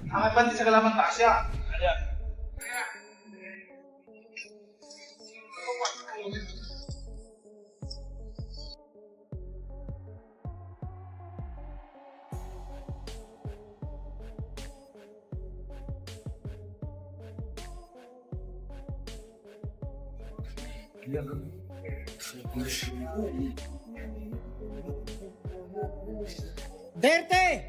Ang iba sa kalaman tasya. Verte!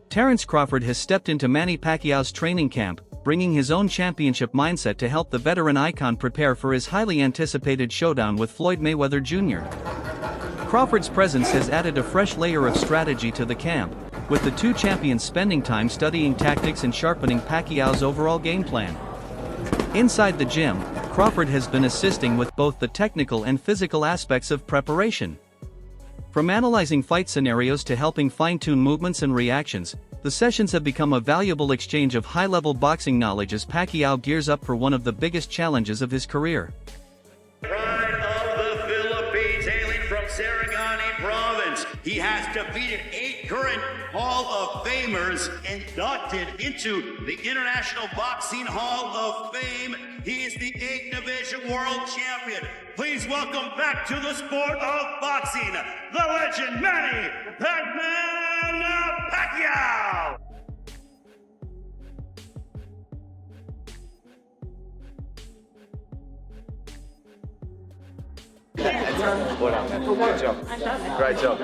Terence Crawford has stepped into Manny Pacquiao's training camp, bringing his own championship mindset to help the veteran icon prepare for his highly anticipated showdown with Floyd Mayweather Jr. Crawford's presence has added a fresh layer of strategy to the camp, with the two champions spending time studying tactics and sharpening Pacquiao's overall game plan. Inside the gym, Crawford has been assisting with both the technical and physical aspects of preparation. From analyzing fight scenarios to helping fine-tune movements and reactions, the sessions have become a valuable exchange of high-level boxing knowledge as Pacquiao gears up for one of the biggest challenges of his career. Pride of the Philippines, hailing from Sarangani Province. He has defeated 8 current Hall of Famers inducted into the International Boxing Hall of Fame. He is the 8th Division World Champion. Please welcome back to the sport of boxing, the legend Manny Pacquiao! Good job. Great job.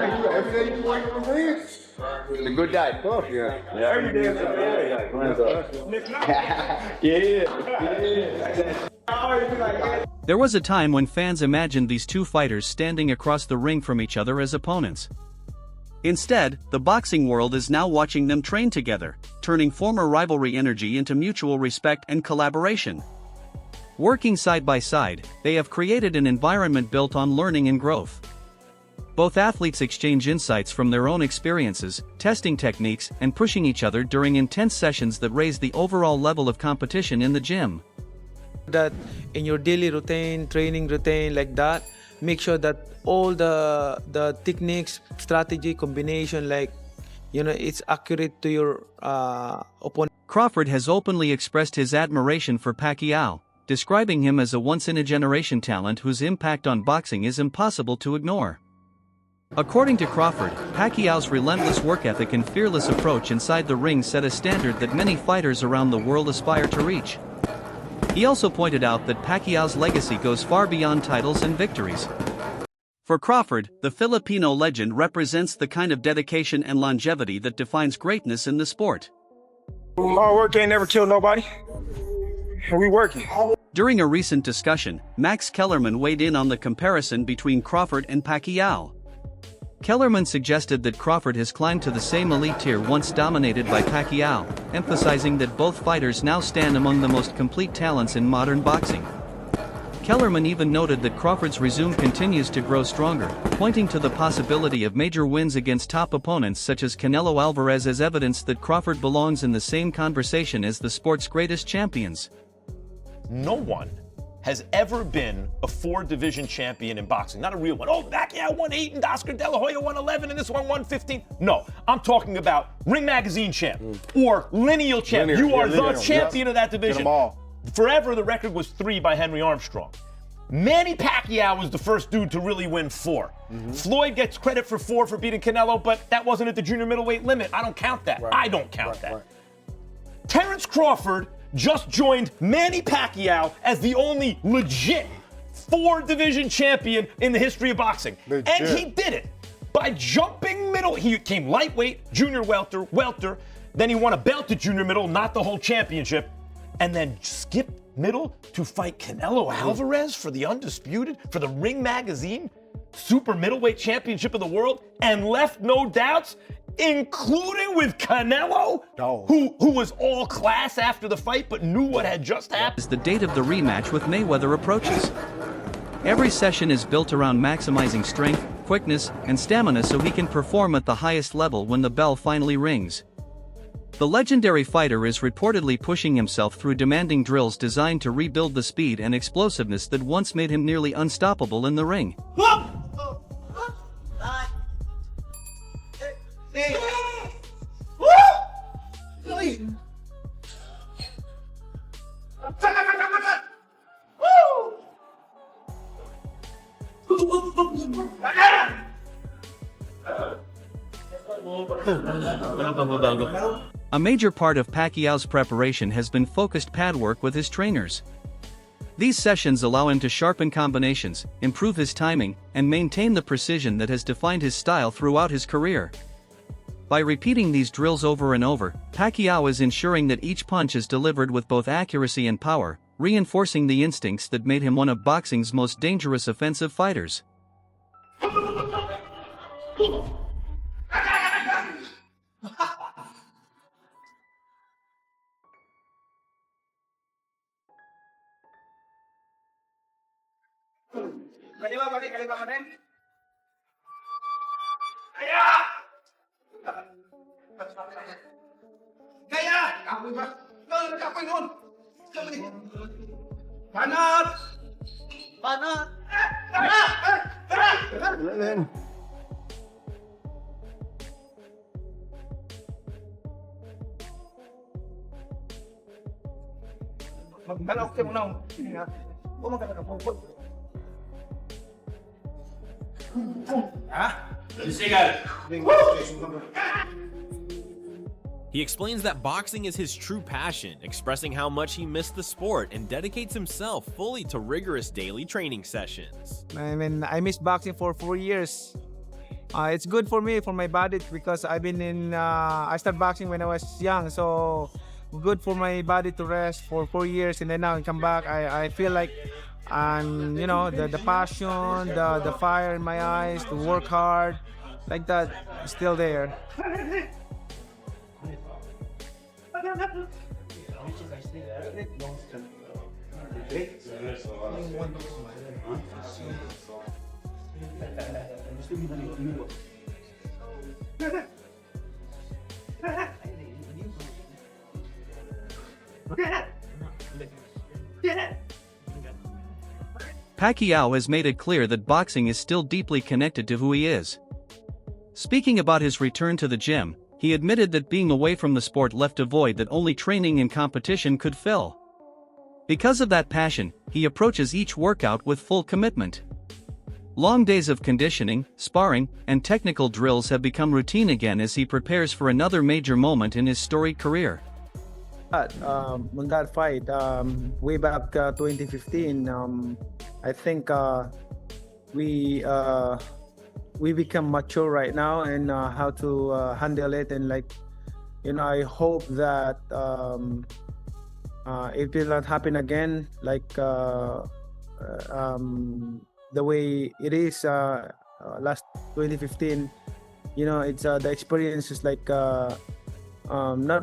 It's a good day. There was a time when fans imagined these two fighters standing across the ring from each other as opponents. Instead, the boxing world is now watching them train together, turning former rivalry energy into mutual respect and collaboration. Working side by side, they have created an environment built on learning and growth. Both athletes exchange insights from their own experiences, testing techniques, and pushing each other during intense sessions that raise the overall level of competition in the gym. That in your daily routine, training routine like that, make sure that all the techniques, strategy, combination, it's accurate to your opponent. Crawford has openly expressed his admiration for Pacquiao, describing him as a once-in-a-generation talent whose impact on boxing is impossible to ignore. According to Crawford, Pacquiao's relentless work ethic and fearless approach inside the ring set a standard that many fighters around the world aspire to reach. He also pointed out that Pacquiao's legacy goes far beyond titles and victories. For Crawford, the Filipino legend represents the kind of dedication and longevity that defines greatness in the sport. Hard work ain't never killed nobody. We working. During a recent discussion, Max Kellerman weighed in on the comparison between Crawford and Pacquiao. Kellerman suggested that Crawford has climbed to the same elite tier once dominated by Pacquiao, emphasizing that both fighters now stand among the most complete talents in modern boxing. Kellerman even noted that Crawford's resume continues to grow stronger, pointing to the possibility of major wins against top opponents such as Canelo Alvarez as evidence that Crawford belongs in the same conversation as the sport's greatest champions. No one has ever been a 4-division champion in boxing. Not a real one. Oh, Pacquiao won 8 and Oscar De La Hoya won 11 and this one won 15. No, I'm talking about Ring Magazine champ or lineal champ. You are the champion of that division. Get them all. Forever, the record was 3 by Henry Armstrong. Manny Pacquiao was the first dude to really win 4. Floyd gets credit for 4 for beating Canelo, but that wasn't at the junior middleweight limit. I don't count that. Right. I don't count that. Right. Terence Crawford just joined Manny Pacquiao as the only legit 4-division champion in the history of boxing. Legit. And he did it by jumping middle. He came lightweight, junior welter, then he won a belt at junior middle, not the whole championship, and then skipped middle to fight Canelo Alvarez for the undisputed, for the Ring Magazine super middleweight championship of the world, and left no doubts, including with Canelo, who was all class after the fight but knew what had just happened. As the date of the rematch with Mayweather approaches. Every session is built around maximizing strength, quickness, and stamina so he can perform at the highest level when the bell finally rings. The legendary fighter is reportedly pushing himself through demanding drills designed to rebuild the speed and explosiveness that once made him nearly unstoppable in the ring. A major part of Pacquiao's preparation has been focused pad work with his trainers. These sessions allow him to sharpen combinations, improve his timing, and maintain the precision that has defined his style throughout his career. By repeating these drills over and over, Pacquiao is ensuring that each punch is delivered with both accuracy and power, reinforcing the instincts that made him one of boxing's most dangerous offensive fighters. He explains that boxing is his true passion, expressing how much he missed the sport and dedicates himself fully to rigorous daily training sessions. I mean, I missed boxing for 4 years. It's good for me, for my body, because I've been I started boxing when I was young, so good for my body to rest for 4 years, and then now I come back. I feel like, the passion, the fire in my eyes to work hard, like that, is still there. Pacquiao has made it clear that boxing is still deeply connected to who he is. Speaking about his return to the gym, he admitted that being away from the sport left a void that only training and competition could fill. Because of that passion, he approaches each workout with full commitment. Long days of conditioning, sparring, and technical drills have become routine again as he prepares for another major moment in his storied career. On that fight, way back 2015, I think we become mature right now and how to handle it, and I hope that it will not happen again, the way it is last 2015. It's the experience is not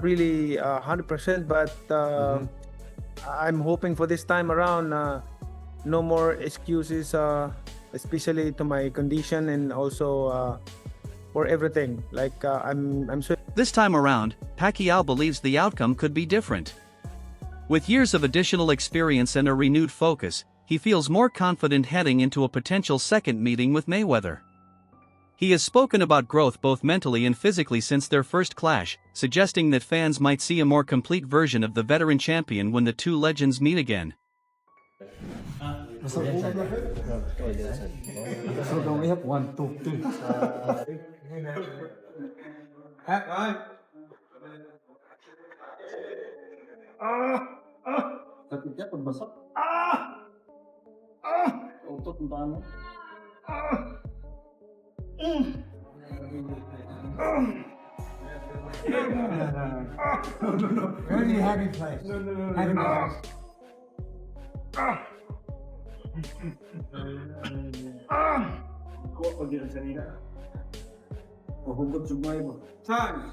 really 100%, but I'm hoping for this time around no more excuses, especially to my condition and also for everything. I'm sure. This time around, Pacquiao believes the outcome could be different. With years of additional experience and a renewed focus, he feels more confident heading into a potential second meeting with Mayweather. He has spoken about growth both mentally and physically since their first clash, suggesting that fans might see a more complete version of the veteran champion when the two legends meet again. So don't we have 1, 2, 3. Ketika terbesar. Untuk tentang. Very happy place. Happy place. Kok pergi ke sini dah? Oh, hukum semua ibu. San.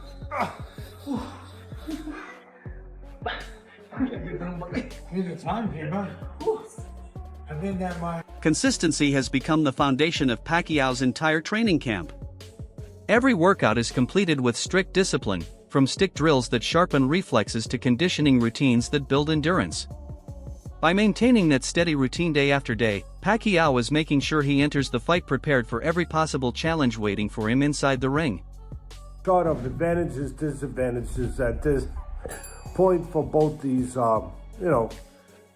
Consistency has become the foundation of Pacquiao's entire training camp. Every workout is completed with strict discipline, from stick drills that sharpen reflexes to conditioning routines that build endurance. By maintaining that steady routine day after day, Pacquiao is making sure he enters the fight prepared for every possible challenge waiting for him inside the ring. Sort of advantages, disadvantages at this point for both these,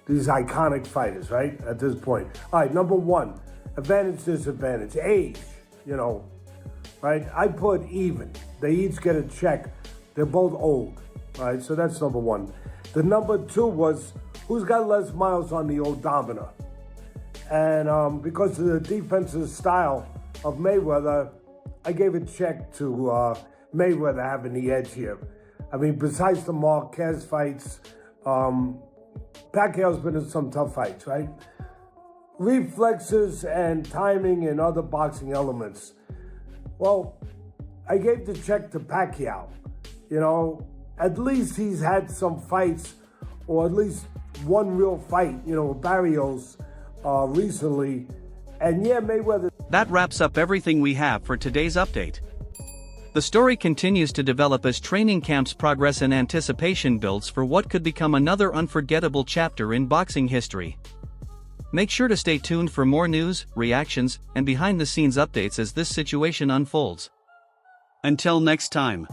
these iconic fighters, right? At this point. All right, number one, advantage, disadvantage. Age, right? I put even. They each get a check. They're both old, right? So that's number one. The number two was who's got less miles on the odometer. And because of the defensive style of Mayweather, I gave a check to Mayweather having the edge here. I mean, besides the Marquez fights, Pacquiao's been in some tough fights, right? Reflexes and timing and other boxing elements. Well, I gave the check to Pacquiao. At least he's had some fights, or at least one real fight, with Barrios recently. And yeah, Mayweather. That wraps up everything we have for today's update. The story continues to develop as training camps progress and anticipation builds for what could become another unforgettable chapter in boxing history. Make sure to stay tuned for more news, reactions, and behind-the-scenes updates as this situation unfolds. Until next time.